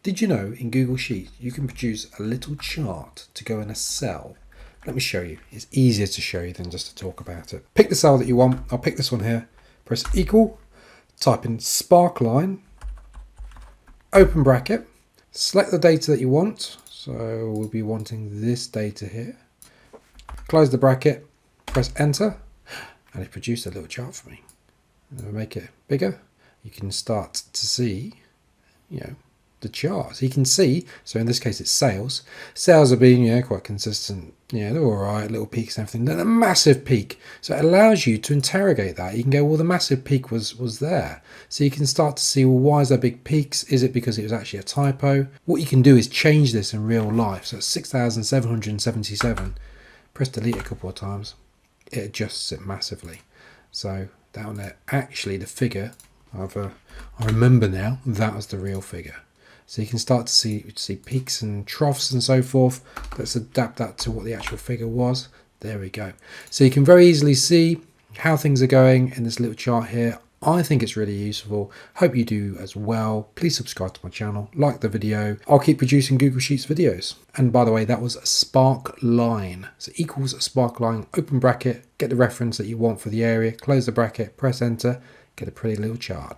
Did you know in Google Sheets you can produce a little chart to go in a cell? Let me show you. It's easier to show you than just to talk about it. Pick the cell that you want. I'll pick this one here. Press equal. Type in Sparkline. Open bracket. Select the data that you want. So we'll be wanting this data here. Close the bracket. Press enter. And it produced a little chart for me. And if I make it bigger, you can start to see, the chart. So you can see, so in this case it's sales. Sales have been, quite consistent. They're all right, little peaks and everything. Then a massive peak. So it allows you to interrogate that. You can go, well, the massive peak was there. So you can start to see, well, why is there big peaks? Is it because it was actually a typo? What you can do is change this in real life. So it's 6,777. Press delete a couple of times. It adjusts it massively. So down there, actually the figure, I remember now, that was the real figure. So you can start to see peaks and troughs and so forth. Let's adapt that to what the actual figure was. There we go. So you can very easily see how things are going in this little chart here. I think it's really useful. Hope you do as well. Please subscribe to my channel, like the video. I'll keep producing Google Sheets videos. And by the way, that was a Sparkline. So equals Sparkline, open bracket, get the reference that you want for the area, close the bracket, press enter, get a pretty little chart.